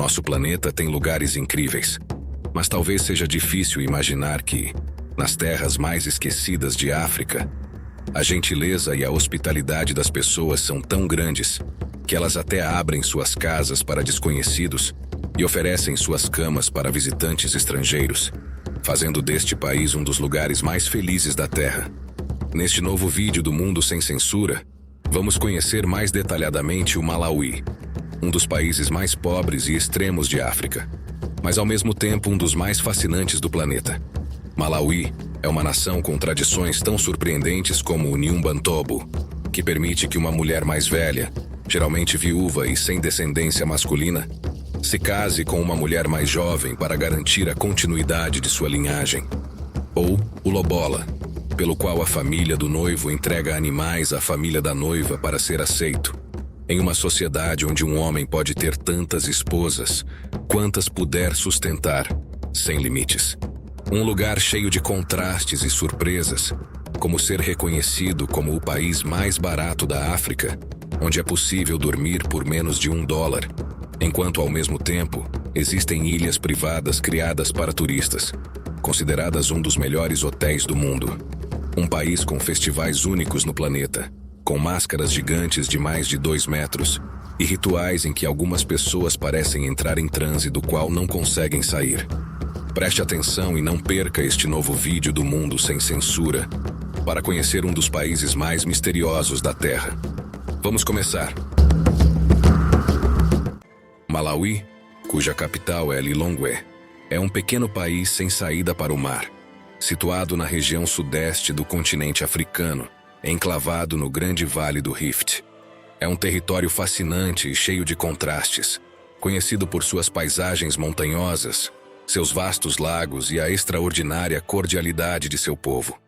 nosso planeta tem lugares incríveis, mas talvez seja difícil imaginar que, nas terras mais esquecidas de África, a gentileza e a hospitalidade das pessoas são tão grandes que elas até abrem suas casas para desconhecidos e oferecem suas camas para visitantes estrangeiros, fazendo deste país um dos lugares mais felizes da Terra. Neste novo vídeo do Mundo Sem Censura, vamos conhecer mais detalhadamente o Malawi, um dos países mais pobres e extremos de África, mas ao mesmo tempo um dos mais fascinantes do planeta. Malawi é uma nação com tradições tão surpreendentes como o Nyumbantobo, que permite que uma mulher mais velha, geralmente viúva e sem descendência masculina, se case com uma mulher mais jovem para garantir a continuidade de sua linhagem. Ou o Lobola, pelo qual a família do noivo entrega animais à família da noiva para ser aceito, em uma sociedade onde um homem pode ter tantas esposas quantas puder sustentar, sem limites. Um lugar cheio de contrastes e surpresas, como ser reconhecido como o país mais barato da África, onde é possível dormir por menos de $1, enquanto ao mesmo tempo existem ilhas privadas criadas para turistas, consideradas um dos melhores hotéis do mundo. Um país com festivais únicos no planeta, com máscaras gigantes de mais de 2 metros e rituais em que algumas pessoas parecem entrar em transe do qual não conseguem sair. Preste atenção e não perca este novo vídeo do Mundo Sem Censura para conhecer um dos países mais misteriosos da Terra. Vamos começar. Malawi, cuja capital é Lilongwe, é um pequeno país sem saída para o mar, situado na região sudeste do continente africano, enclavado no grande vale do Rift. É um território fascinante e cheio de contrastes, conhecido por suas paisagens montanhosas, seus vastos lagos e a extraordinária cordialidade de seu povo.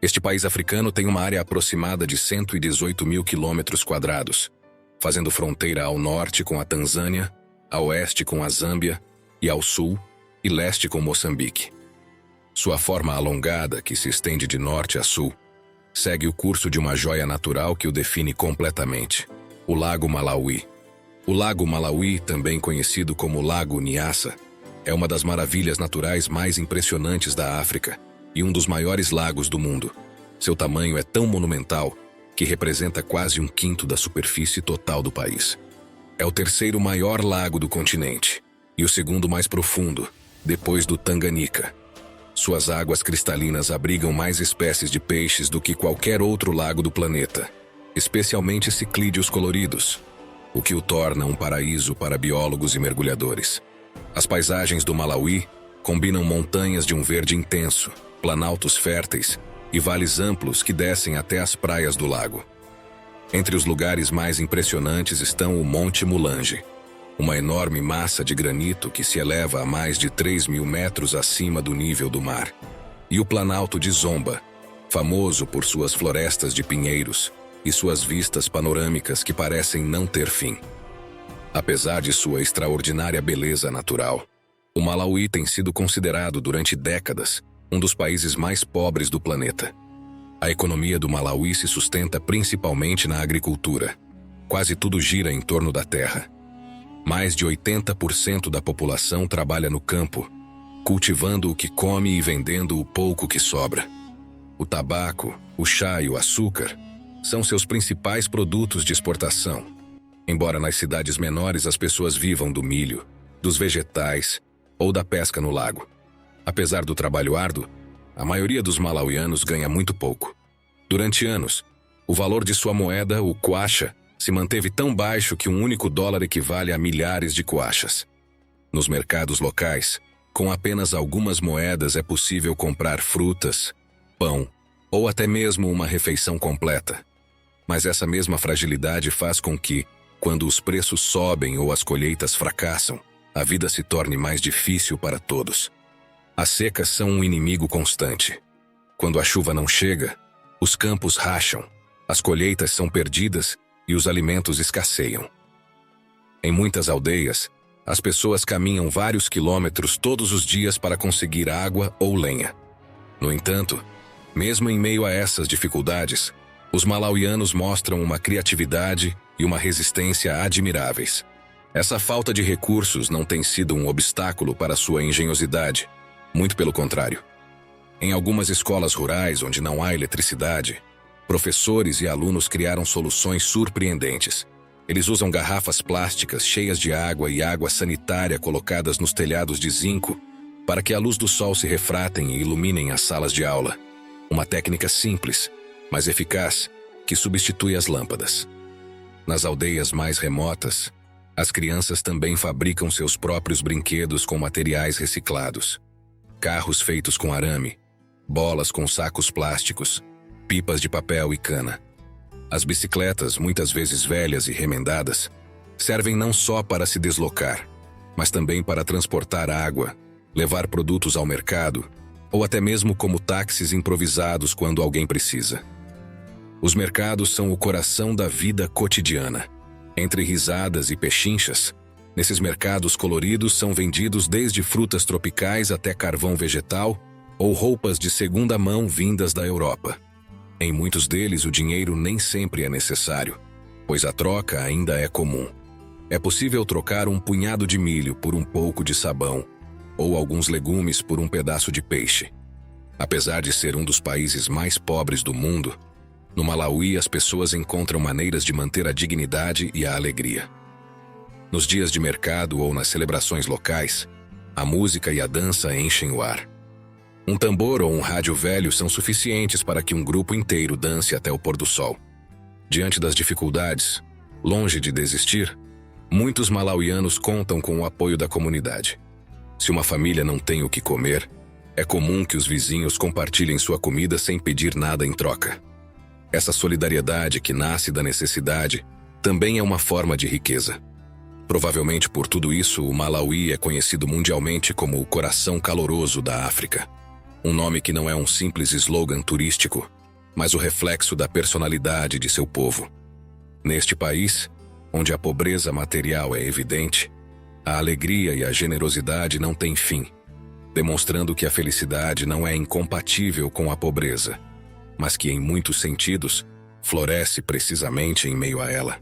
Este país africano tem uma área aproximada de 118 mil quilômetros quadrados, fazendo fronteira ao norte com a Tanzânia, a oeste com a Zâmbia e ao sul e leste com Moçambique. Sua forma alongada, que se estende de norte a sul, segue o curso de uma joia natural que o define completamente, o Lago Malawi. O Lago Malawi, também conhecido como Lago Nyassa, é uma das maravilhas naturais mais impressionantes da África e um dos maiores lagos do mundo. Seu tamanho é tão monumental que representa quase 1/5 da superfície total do país. É o terceiro maior lago do continente e o segundo mais profundo, depois do Tanganyika. Suas águas cristalinas abrigam mais espécies de peixes do que qualquer outro lago do planeta, especialmente ciclídeos coloridos, o que o torna um paraíso para biólogos e mergulhadores. As paisagens do Malawi combinam montanhas de um verde intenso, planaltos férteis e vales amplos que descem até as praias do lago. Entre os lugares mais impressionantes estão o Monte Mulanje, uma enorme massa de granito que se eleva a mais de 3.000 metros acima do nível do mar, e o Planalto de Zomba, famoso por suas florestas de pinheiros e suas vistas panorâmicas que parecem não ter fim. Apesar de sua extraordinária beleza natural, o Malawi tem sido considerado durante décadas um dos países mais pobres do planeta. A economia do Malawi se sustenta principalmente na agricultura. Quase tudo gira em torno da terra. Mais de 80% da população trabalha no campo, cultivando o que come e vendendo o pouco que sobra. O tabaco, o chá e o açúcar são seus principais produtos de exportação. Embora nas cidades menores as pessoas vivam do milho, dos vegetais ou da pesca no lago. Apesar do trabalho árduo, a maioria dos malauianos ganha muito pouco. Durante anos, o valor de sua moeda, o kwacha, se manteve tão baixo que um único dólar equivale a milhares de kwachas. Nos mercados locais, com apenas algumas moedas é possível comprar frutas, pão ou até mesmo uma refeição completa. Mas essa mesma fragilidade faz com que, quando os preços sobem ou as colheitas fracassam, a vida se torne mais difícil para todos. As secas são um inimigo constante. Quando a chuva não chega, os campos racham, as colheitas são perdidas e os alimentos escasseiam. Em muitas aldeias, as pessoas caminham vários quilômetros todos os dias para conseguir água ou lenha. No entanto, mesmo em meio a essas dificuldades, os malauianos mostram uma criatividade e uma resistência admiráveis. Essa falta de recursos não tem sido um obstáculo para sua engenhosidade, muito pelo contrário. Em algumas escolas rurais onde não há eletricidade, professores e alunos criaram soluções surpreendentes. Eles usam garrafas plásticas cheias de água e água sanitária colocadas nos telhados de zinco para que a luz do sol se refratem e iluminem as salas de aula. Uma técnica simples, mas eficaz, que substitui as lâmpadas. Nas aldeias mais remotas, as crianças também fabricam seus próprios brinquedos com materiais reciclados. Carros feitos com arame, bolas com sacos plásticos, pipas de papel e cana. As bicicletas, muitas vezes velhas e remendadas, servem não só para se deslocar, mas também para transportar água, levar produtos ao mercado, ou até mesmo como táxis improvisados quando alguém precisa. Os mercados são o coração da vida cotidiana. Entre risadas e pechinchas, nesses mercados coloridos são vendidos desde frutas tropicais até carvão vegetal ou roupas de segunda mão vindas da Europa. Em muitos deles, o dinheiro nem sempre é necessário, pois a troca ainda é comum. É possível trocar um punhado de milho por um pouco de sabão, ou alguns legumes por um pedaço de peixe. Apesar de ser um dos países mais pobres do mundo, no Malawi as pessoas encontram maneiras de manter a dignidade e a alegria. Nos dias de mercado ou nas celebrações locais, a música e a dança enchem o ar. Um tambor ou um rádio velho são suficientes para que um grupo inteiro dance até o pôr do sol. Diante das dificuldades, longe de desistir, muitos malauianos contam com o apoio da comunidade. Se uma família não tem o que comer, é comum que os vizinhos compartilhem sua comida sem pedir nada em troca. Essa solidariedade que nasce da necessidade também é uma forma de riqueza. Provavelmente por tudo isso, o Malawi é conhecido mundialmente como o coração caloroso da África. Um nome que não é um simples slogan turístico, mas o reflexo da personalidade de seu povo. Neste país, onde a pobreza material é evidente, a alegria e a generosidade não têm fim, demonstrando que a felicidade não é incompatível com a pobreza, mas que, em muitos sentidos, floresce precisamente em meio a ela.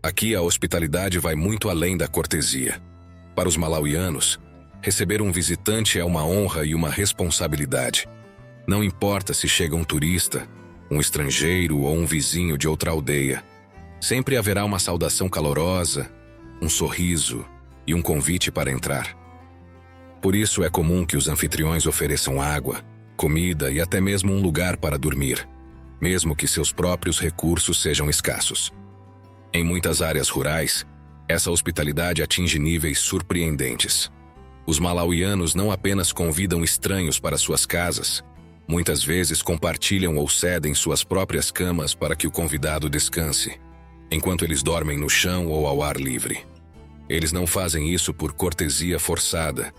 Aqui a hospitalidade vai muito além da cortesia. Para os malauianos, receber um visitante é uma honra e uma responsabilidade. Não importa se chega um turista, um estrangeiro ou um vizinho de outra aldeia. Sempre haverá uma saudação calorosa, um sorriso e um convite para entrar. Por isso é comum que os anfitriões ofereçam água, comida e até mesmo um lugar para dormir, mesmo que seus próprios recursos sejam escassos. Em muitas áreas rurais, essa hospitalidade atinge níveis surpreendentes. Os malauianos não apenas convidam estranhos para suas casas, muitas vezes compartilham ou cedem suas próprias camas para que o convidado descanse, enquanto eles dormem no chão ou ao ar livre. Eles não fazem isso por cortesia forçada,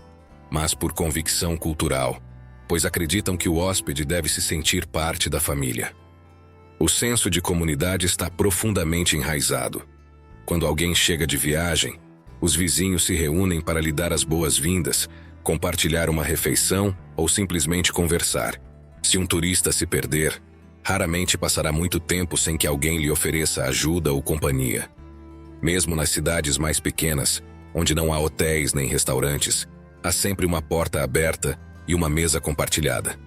mas por convicção cultural, pois acreditam que o hóspede deve se sentir parte da família. O senso de comunidade está profundamente enraizado. Quando alguém chega de viagem, os vizinhos se reúnem para lhe dar as boas-vindas, compartilhar uma refeição ou simplesmente conversar. Se um turista se perder, raramente passará muito tempo sem que alguém lhe ofereça ajuda ou companhia. Mesmo nas cidades mais pequenas, onde não há hotéis nem restaurantes, há sempre uma porta aberta e uma mesa compartilhada.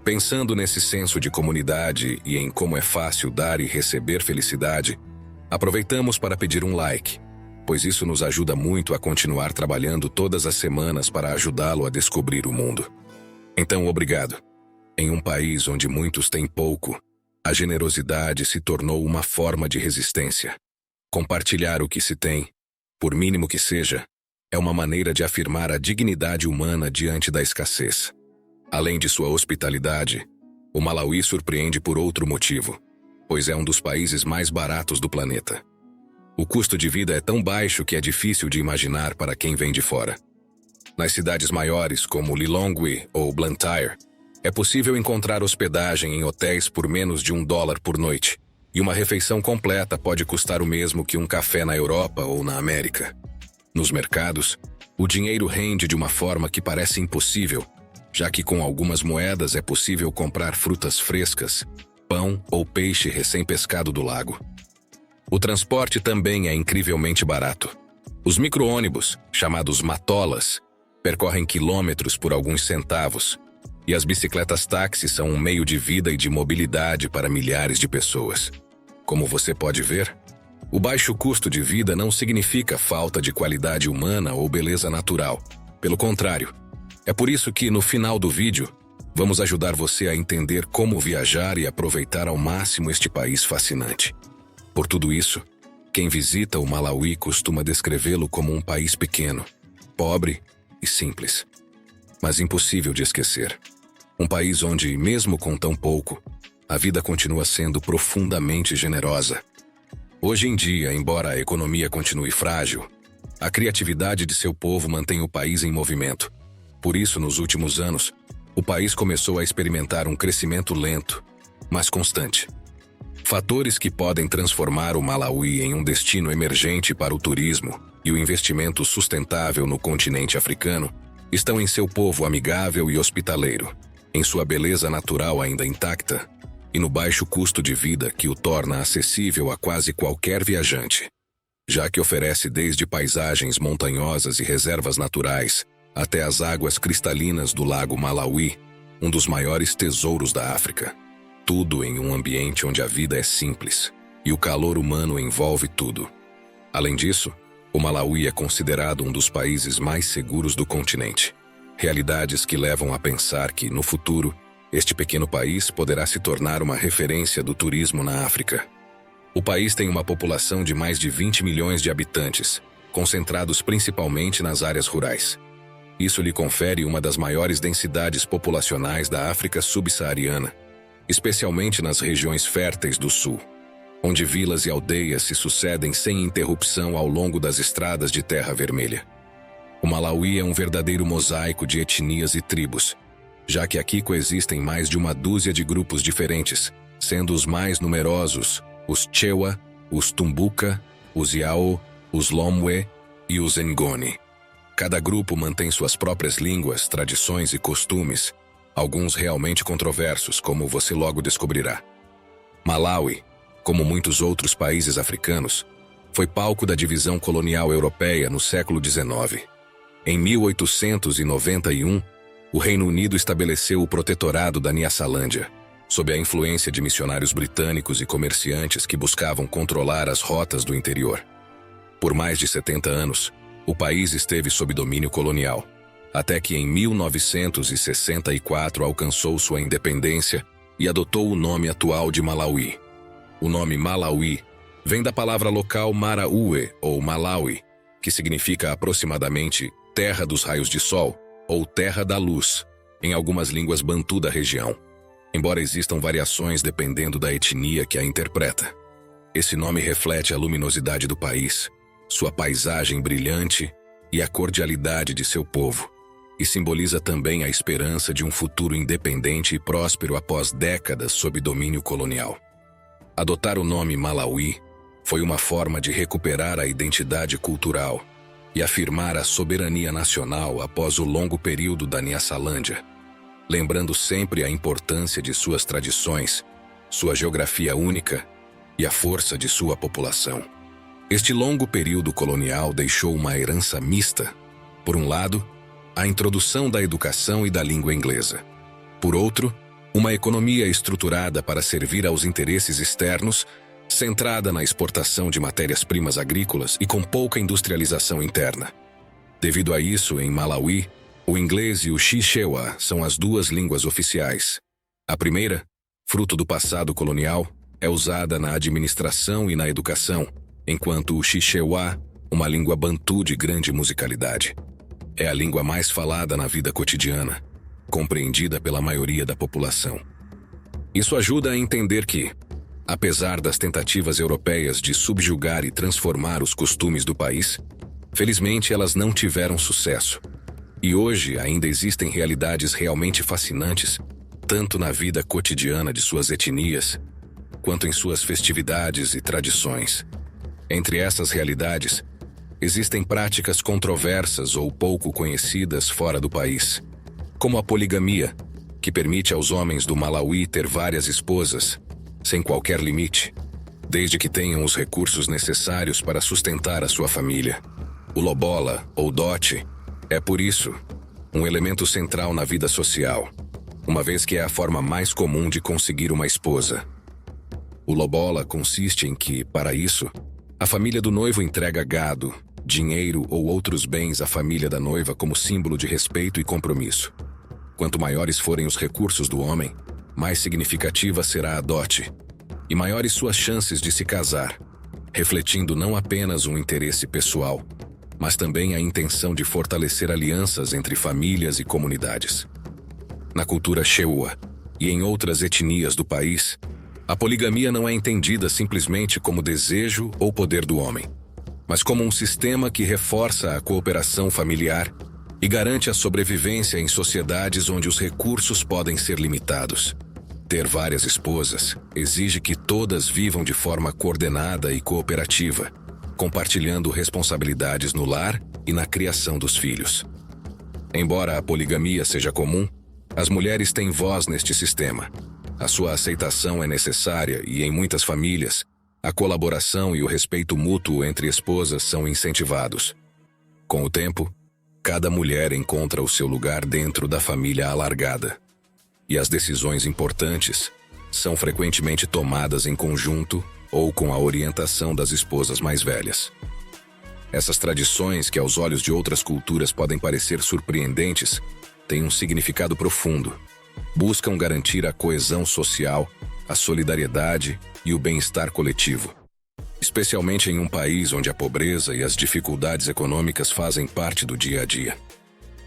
Pensando nesse senso de comunidade e em como é fácil dar e receber felicidade, aproveitamos para pedir um like, pois isso nos ajuda muito a continuar trabalhando todas as semanas para ajudá-lo a descobrir o mundo. Então, obrigado. Em um país onde muitos têm pouco, a generosidade se tornou uma forma de resistência. Compartilhar o que se tem, por mínimo que seja, é uma maneira de afirmar a dignidade humana diante da escassez. Além de sua hospitalidade, o Malawi surpreende por outro motivo, pois é um dos países mais baratos do planeta. O custo de vida é tão baixo que é difícil de imaginar para quem vem de fora. Nas cidades maiores, como Lilongwe ou Blantyre, é possível encontrar hospedagem em hotéis por menos de $1 por noite, e uma refeição completa pode custar o mesmo que um café na Europa ou na América. Nos mercados, o dinheiro rende de uma forma que parece impossível, já que com algumas moedas é possível comprar frutas frescas, pão ou peixe recém-pescado do lago. O transporte também é incrivelmente barato. Os micro-ônibus, chamados matolas, percorrem quilômetros por alguns centavos, e as bicicletas-táxi são um meio de vida e de mobilidade para milhares de pessoas. Como você pode ver, o baixo custo de vida não significa falta de qualidade humana ou beleza natural. Pelo contrário, é por isso que, no final do vídeo, vamos ajudar você a entender como viajar e aproveitar ao máximo este país fascinante. Por tudo isso, quem visita o Malawi costuma descrevê-lo como um país pequeno, pobre e simples, mas impossível de esquecer. Um país onde, mesmo com tão pouco, a vida continua sendo profundamente generosa. Hoje em dia, embora a economia continue frágil, a criatividade de seu povo mantém o país em movimento. Por isso, nos últimos anos, o país começou a experimentar um crescimento lento, mas constante. Fatores que podem transformar o Malawi em um destino emergente para o turismo e o investimento sustentável no continente africano estão em seu povo amigável e hospitaleiro, em sua beleza natural ainda intacta e no baixo custo de vida que o torna acessível a quase qualquer viajante, já que oferece desde paisagens montanhosas e reservas naturais até as águas cristalinas do Lago Malawi, um dos maiores tesouros da África. Tudo em um ambiente onde a vida é simples e o calor humano envolve tudo. Além disso, o Malawi é considerado um dos países mais seguros do continente. Realidades que levam a pensar que, no futuro, este pequeno país poderá se tornar uma referência do turismo na África. O país tem uma população de mais de 20 milhões de habitantes, concentrados principalmente nas áreas rurais. Isso lhe confere uma das maiores densidades populacionais da África subsaariana, especialmente nas regiões férteis do sul, onde vilas e aldeias se sucedem sem interrupção ao longo das estradas de terra vermelha. O Malawi é um verdadeiro mosaico de etnias e tribos, já que aqui coexistem mais de uma dúzia de grupos diferentes, sendo os mais numerosos os Chewa, os Tumbuka, os Yao, os Lomwe e os Ngoni. Cada grupo mantém suas próprias línguas, tradições e costumes, alguns realmente controversos, como você logo descobrirá. Malawi, como muitos outros países africanos, foi palco da divisão colonial europeia no século XIX. Em 1891, o Reino Unido estabeleceu o Protetorado da Nyasalandia, sob a influência de missionários britânicos e comerciantes que buscavam controlar as rotas do interior. Por mais de 70 anos, o país esteve sob domínio colonial, até que em 1964 alcançou sua independência e adotou o nome atual de Malawi. O nome Malawi vem da palavra local Maraue ou Malawi, que significa aproximadamente Terra dos Raios de Sol ou Terra da Luz, em algumas línguas bantu da região, embora existam variações dependendo da etnia que a interpreta. Esse nome reflete a luminosidade do país, sua paisagem brilhante e a cordialidade de seu povo, e simboliza também a esperança de um futuro independente e próspero após décadas sob domínio colonial. Adotar o nome Malawi foi uma forma de recuperar a identidade cultural e afirmar a soberania nacional após o longo período da Nyasalandia, lembrando sempre a importância de suas tradições, sua geografia única e a força de sua população. Este longo período colonial deixou uma herança mista. Por um lado, a introdução da educação e da língua inglesa. Por outro, uma economia estruturada para servir aos interesses externos, centrada na exportação de matérias-primas agrícolas e com pouca industrialização interna. Devido a isso, em Malawi, o inglês e o Chichewa são as duas línguas oficiais. A primeira, fruto do passado colonial, é usada na administração e na educação, enquanto o Chichewa, uma língua bantu de grande musicalidade, é a língua mais falada na vida cotidiana, compreendida pela maioria da população. Isso ajuda a entender que, apesar das tentativas europeias de subjugar e transformar os costumes do país, felizmente elas não tiveram sucesso. E hoje ainda existem realidades realmente fascinantes, tanto na vida cotidiana de suas etnias, quanto em suas festividades e tradições. Entre essas realidades, existem práticas controversas ou pouco conhecidas fora do país, como a poligamia, que permite aos homens do Malawi ter várias esposas, sem qualquer limite, desde que tenham os recursos necessários para sustentar a sua família. O lobola, ou dote, é por isso um elemento central na vida social, uma vez que é a forma mais comum de conseguir uma esposa. O lobola consiste em que, para isso, a família do noivo entrega gado, dinheiro ou outros bens à família da noiva como símbolo de respeito e compromisso. Quanto maiores forem os recursos do homem, mais significativa será a dote, e maiores suas chances de se casar, refletindo não apenas um interesse pessoal, mas também a intenção de fortalecer alianças entre famílias e comunidades. Na cultura Shewa e em outras etnias do país, a poligamia não é entendida simplesmente como desejo ou poder do homem, mas como um sistema que reforça a cooperação familiar e garante a sobrevivência em sociedades onde os recursos podem ser limitados. Ter várias esposas exige que todas vivam de forma coordenada e cooperativa, compartilhando responsabilidades no lar e na criação dos filhos. Embora a poligamia seja comum, as mulheres têm voz neste sistema. A sua aceitação é necessária e, em muitas famílias, a colaboração e o respeito mútuo entre esposas são incentivados. Com o tempo, cada mulher encontra o seu lugar dentro da família alargada, e as decisões importantes são frequentemente tomadas em conjunto ou com a orientação das esposas mais velhas. Essas tradições, que aos olhos de outras culturas podem parecer surpreendentes, têm um significado profundo. Buscam garantir a coesão social, a solidariedade e o bem-estar coletivo, especialmente em um país onde a pobreza e as dificuldades econômicas fazem parte do dia a dia.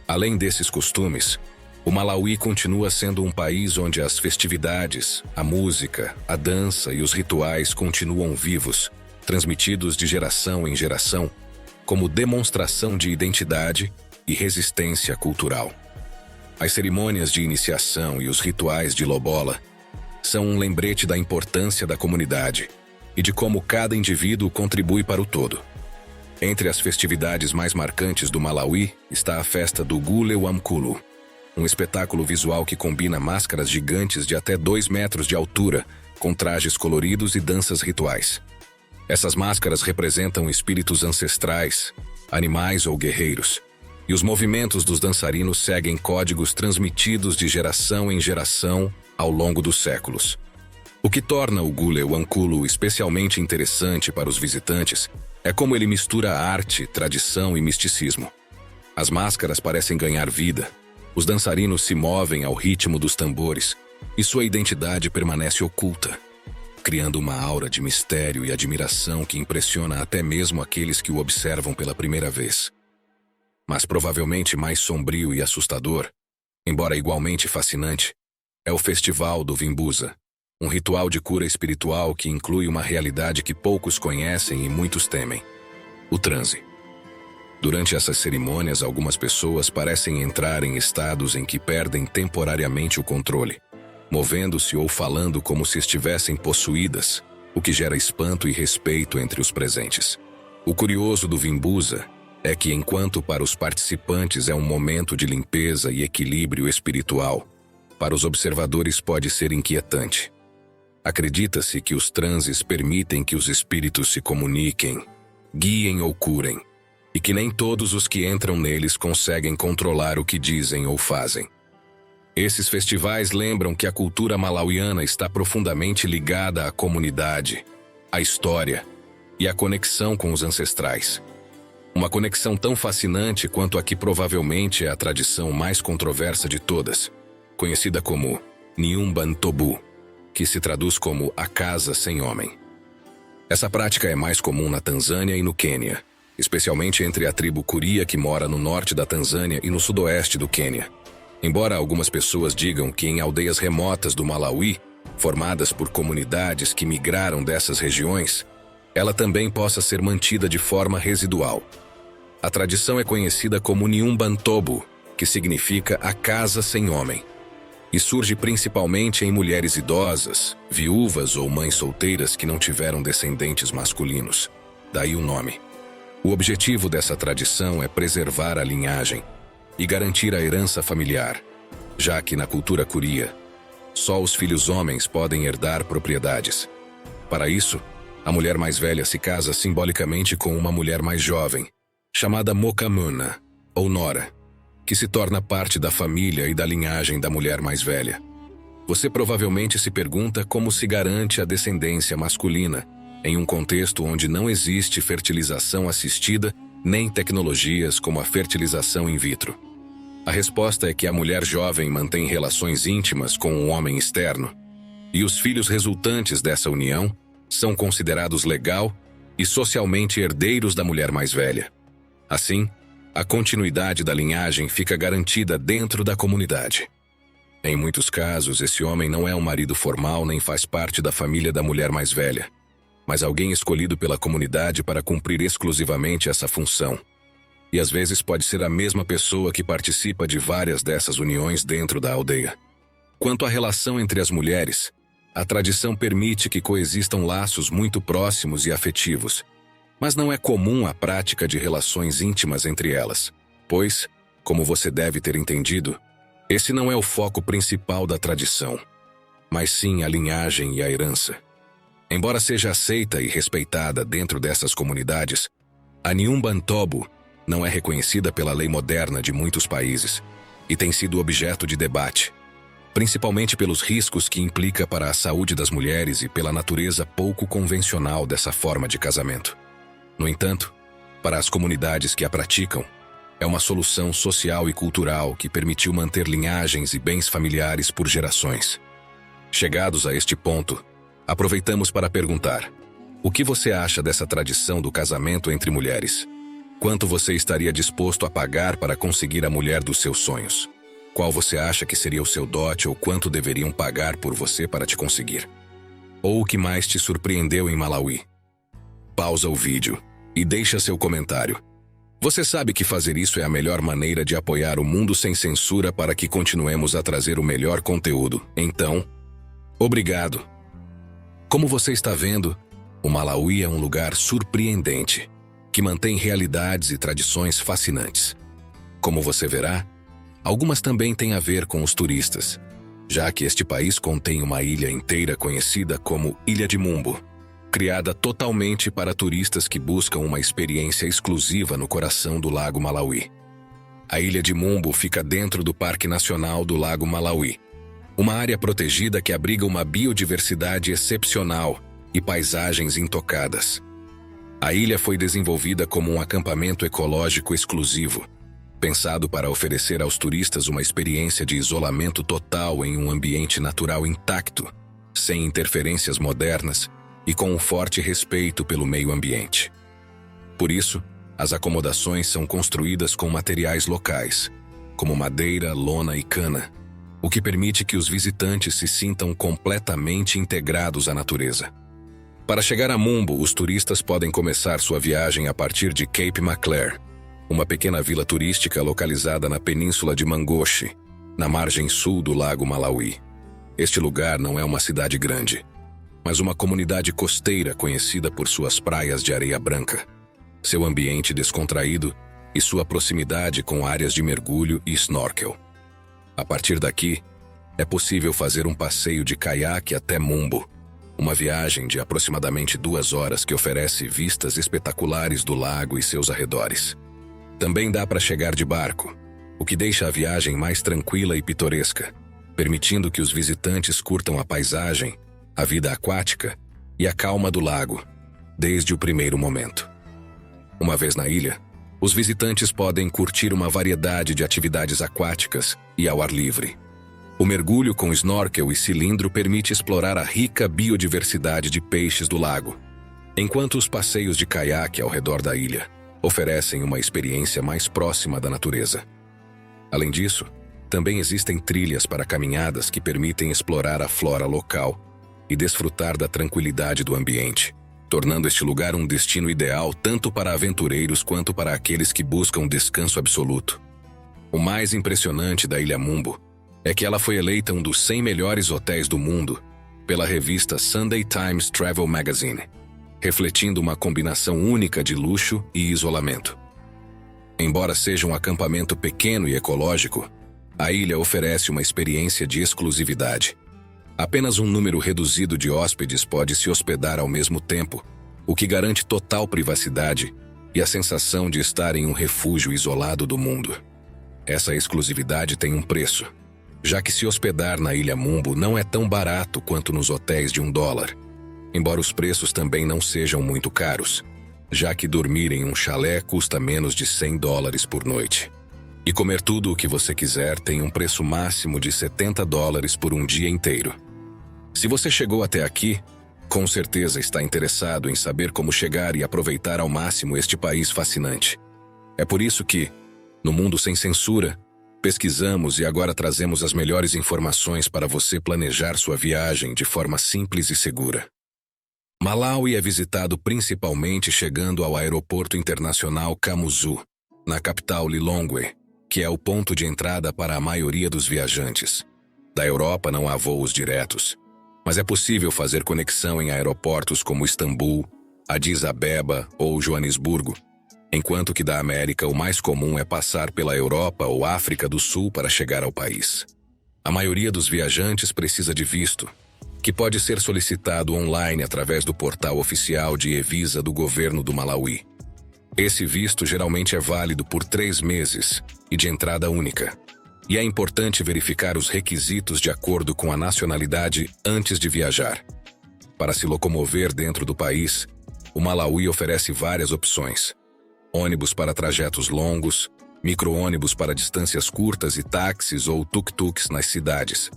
Além desses costumes, o Malawi continua sendo um país onde as festividades, a música, a dança e os rituais continuam vivos, transmitidos de geração em geração, como demonstração de identidade e resistência cultural. As cerimônias de iniciação e os rituais de lobola são um lembrete da importância da comunidade e de como cada indivíduo contribui para o todo. Entre as festividades mais marcantes do Malawi está a festa do Gule Wamkulu, um espetáculo visual que combina máscaras gigantes de até 2 metros de altura, com trajes coloridos e danças rituais. Essas máscaras representam espíritos ancestrais, animais ou guerreiros, e os movimentos dos dançarinos seguem códigos transmitidos de geração em geração ao longo dos séculos. O que torna o Gule Wamkulu especialmente interessante para os visitantes é como ele mistura arte, tradição e misticismo. As máscaras parecem ganhar vida, os dançarinos se movem ao ritmo dos tambores e sua identidade permanece oculta, criando uma aura de mistério e admiração que impressiona até mesmo aqueles que o observam pela primeira vez. Mas provavelmente mais sombrio e assustador, embora igualmente fascinante, é o Festival do Vimbuza, um ritual de cura espiritual que inclui uma realidade que poucos conhecem e muitos temem: o transe. Durante essas cerimônias, algumas pessoas parecem entrar em estados em que perdem temporariamente o controle, movendo-se ou falando como se estivessem possuídas, o que gera espanto e respeito entre os presentes. O curioso do Vimbuza é que, enquanto para os participantes é um momento de limpeza e equilíbrio espiritual, para os observadores pode ser inquietante. Acredita-se que os transes permitem que os espíritos se comuniquem, guiem ou curem, e que nem todos os que entram neles conseguem controlar o que dizem ou fazem. Esses festivais lembram que a cultura malauiana está profundamente ligada à comunidade, à história e à conexão com os ancestrais. Uma conexão tão fascinante quanto a que provavelmente é a tradição mais controversa de todas, conhecida como Nyumba Ntobu, que se traduz como a casa sem homem. Essa prática é mais comum na Tanzânia e no Quênia, especialmente entre a tribo Kuria, que mora no norte da Tanzânia e no sudoeste do Quênia. Embora algumas pessoas digam que em aldeias remotas do Malawi, formadas por comunidades que migraram dessas regiões, ela também possa ser mantida de forma residual. A tradição é conhecida como Nyumba Ntobu, que significa a casa sem homem, e surge principalmente em mulheres idosas, viúvas ou mães solteiras que não tiveram descendentes masculinos. Daí o nome. O objetivo dessa tradição é preservar a linhagem e garantir a herança familiar, já que na cultura Kuria, só os filhos homens podem herdar propriedades. Para isso, a mulher mais velha se casa simbolicamente com uma mulher mais jovem, chamada Mokamuna, ou Nora, que se torna parte da família e da linhagem da mulher mais velha. Você provavelmente se pergunta como se garante a descendência masculina em um contexto onde não existe fertilização assistida nem tecnologias como a fertilização in vitro. A resposta é que a mulher jovem mantém relações íntimas com um homem externo, e os filhos resultantes dessa união são considerados legal e socialmente herdeiros da mulher mais velha. Assim, a continuidade da linhagem fica garantida dentro da comunidade. Em muitos casos, esse homem não é um marido formal nem faz parte da família da mulher mais velha, mas alguém escolhido pela comunidade para cumprir exclusivamente essa função. E às vezes pode ser a mesma pessoa que participa de várias dessas uniões dentro da aldeia. Quanto à relação entre as mulheres, a tradição permite que coexistam laços muito próximos e afetivos, mas não é comum a prática de relações íntimas entre elas, pois, como você deve ter entendido, esse não é o foco principal da tradição, mas sim a linhagem e a herança. Embora seja aceita e respeitada dentro dessas comunidades, a Nyumbantobo não é reconhecida pela lei moderna de muitos países e tem sido objeto de debate, principalmente pelos riscos que implica para a saúde das mulheres e pela natureza pouco convencional dessa forma de casamento. No entanto, para as comunidades que a praticam, é uma solução social e cultural que permitiu manter linhagens e bens familiares por gerações. Chegados a este ponto, aproveitamos para perguntar: o que você acha dessa tradição do casamento entre mulheres? Quanto você estaria disposto a pagar para conseguir a mulher dos seus sonhos? Qual você acha que seria o seu dote ou quanto deveriam pagar por você para te conseguir? Ou o que mais te surpreendeu em Malawi? Pausa o vídeo e deixa seu comentário. Você sabe que fazer isso é a melhor maneira de apoiar o Mundo Sem Censura para que continuemos a trazer o melhor conteúdo. Então, obrigado! Como você está vendo, o Malawi é um lugar surpreendente, que mantém realidades e tradições fascinantes. Como você verá, algumas também têm a ver com os turistas, já que este país contém uma ilha inteira conhecida como Ilha de Mumbo, criada totalmente para turistas que buscam uma experiência exclusiva no coração do Lago Malawi. A Ilha de Mumbo fica dentro do Parque Nacional do Lago Malawi, uma área protegida que abriga uma biodiversidade excepcional e paisagens intocadas. A ilha foi desenvolvida como um acampamento ecológico exclusivo, pensado para oferecer aos turistas uma experiência de isolamento total em um ambiente natural intacto, sem interferências modernas e com um forte respeito pelo meio ambiente. Por isso, as acomodações são construídas com materiais locais, como madeira, lona e cana, o que permite que os visitantes se sintam completamente integrados à natureza. Para chegar a Mumbo, os turistas podem começar sua viagem a partir de Cape Maclear, uma pequena vila turística localizada na península de Mangochi, na margem sul do Lago Malawi. Este lugar não é uma cidade grande, mas uma comunidade costeira conhecida por suas praias de areia branca, seu ambiente descontraído e sua proximidade com áreas de mergulho e snorkel. A partir daqui, é possível fazer um passeio de caiaque até Mumbo, uma viagem de aproximadamente 2 horas que oferece vistas espetaculares do lago e seus arredores. Também dá para chegar de barco, o que deixa a viagem mais tranquila e pitoresca, permitindo que os visitantes curtam a paisagem, a vida aquática e a calma do lago, desde o primeiro momento. Uma vez na ilha, os visitantes podem curtir uma variedade de atividades aquáticas e ao ar livre. O mergulho com snorkel e cilindro permite explorar a rica biodiversidade de peixes do lago, enquanto os passeios de caiaque ao redor da ilha oferecem uma experiência mais próxima da natureza. Além disso, também existem trilhas para caminhadas que permitem explorar a flora local e desfrutar da tranquilidade do ambiente, tornando este lugar um destino ideal tanto para aventureiros quanto para aqueles que buscam descanso absoluto. O mais impressionante da Ilha Mumbo é que ela foi eleita um dos 100 melhores hotéis do mundo pela revista Sunday Times Travel Magazine, refletindo uma combinação única de luxo e isolamento. Embora seja um acampamento pequeno e ecológico, a ilha oferece uma experiência de exclusividade. Apenas um número reduzido de hóspedes pode se hospedar ao mesmo tempo, o que garante total privacidade e a sensação de estar em um refúgio isolado do mundo. Essa exclusividade tem um preço, já que se hospedar na Ilha Mumbo não é tão barato quanto nos hotéis de $1, embora os preços também não sejam muito caros, já que dormir em um chalé custa menos de $100 por noite. E comer tudo o que você quiser tem um preço máximo de $70 por um dia inteiro. Se você chegou até aqui, com certeza está interessado em saber como chegar e aproveitar ao máximo este país fascinante. É por isso que, no Mundo Sem Censura, pesquisamos e agora trazemos as melhores informações para você planejar sua viagem de forma simples e segura. Malawi é visitado principalmente chegando ao Aeroporto Internacional Kamuzu, na capital Lilongwe, que é o ponto de entrada para a maioria dos viajantes. Da Europa não há voos diretos, mas é possível fazer conexão em aeroportos como Istambul, Addis Abeba ou Joanesburgo, enquanto que da América o mais comum é passar pela Europa ou África do Sul para chegar ao país. A maioria dos viajantes precisa de visto, que pode ser solicitado online através do portal oficial de e-Visa do governo do Malawi. Esse visto geralmente é válido por 3 meses e de entrada única. E é importante verificar os requisitos de acordo com a nacionalidade antes de viajar. Para se locomover dentro do país, o Malawi oferece várias opções: ônibus para trajetos longos, micro-ônibus para distâncias curtas e táxis ou tuk-tuks nas cidades.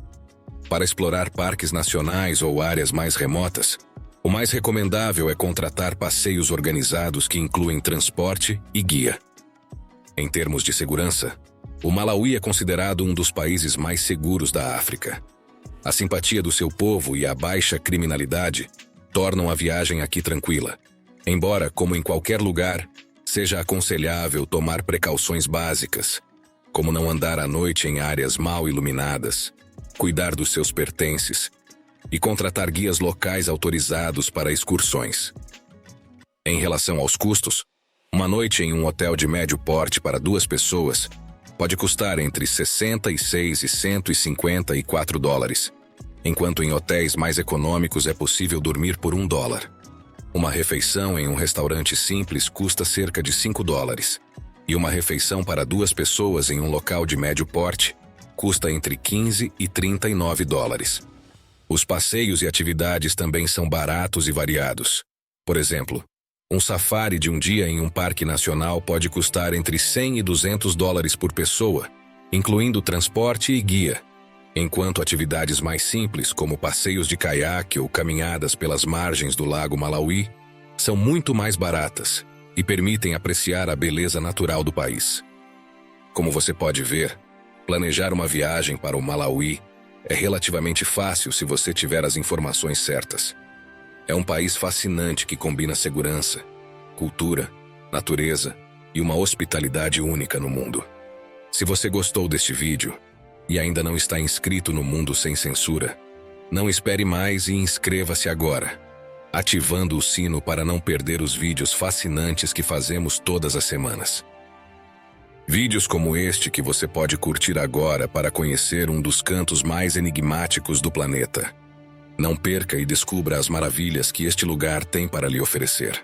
Para explorar parques nacionais ou áreas mais remotas, o mais recomendável é contratar passeios organizados que incluem transporte e guia. Em termos de segurança, o Malawi é considerado um dos países mais seguros da África. A simpatia do seu povo e a baixa criminalidade tornam a viagem aqui tranquila, embora, como em qualquer lugar, seja aconselhável tomar precauções básicas, como não andar à noite em áreas mal iluminadas, cuidar dos seus pertences e contratar guias locais autorizados para excursões. Em relação aos custos, uma noite em um hotel de médio porte para 2 pessoas pode custar entre 66 e $154, enquanto em hotéis mais econômicos é possível dormir por $1. Uma refeição em um restaurante simples custa cerca de $5, e uma refeição para 2 pessoas em um local de médio porte custa entre $15 e $39. Os passeios e atividades também são baratos e variados. Por exemplo, um safari de um dia em um parque nacional pode custar entre $100 e $200 por pessoa, incluindo transporte e guia, enquanto atividades mais simples, como passeios de caiaque ou caminhadas pelas margens do Lago Malawi, são muito mais baratas e permitem apreciar a beleza natural do país. Como você pode ver, planejar uma viagem para o Malawi é relativamente fácil se você tiver as informações certas. É um país fascinante que combina segurança, cultura, natureza e uma hospitalidade única no mundo. Se você gostou deste vídeo e ainda não está inscrito no Mundo Sem Censura, não espere mais e inscreva-se agora, ativando o sino para não perder os vídeos fascinantes que fazemos todas as semanas. Vídeos como este que você pode curtir agora para conhecer um dos cantos mais enigmáticos do planeta. Não perca e descubra as maravilhas que este lugar tem para lhe oferecer.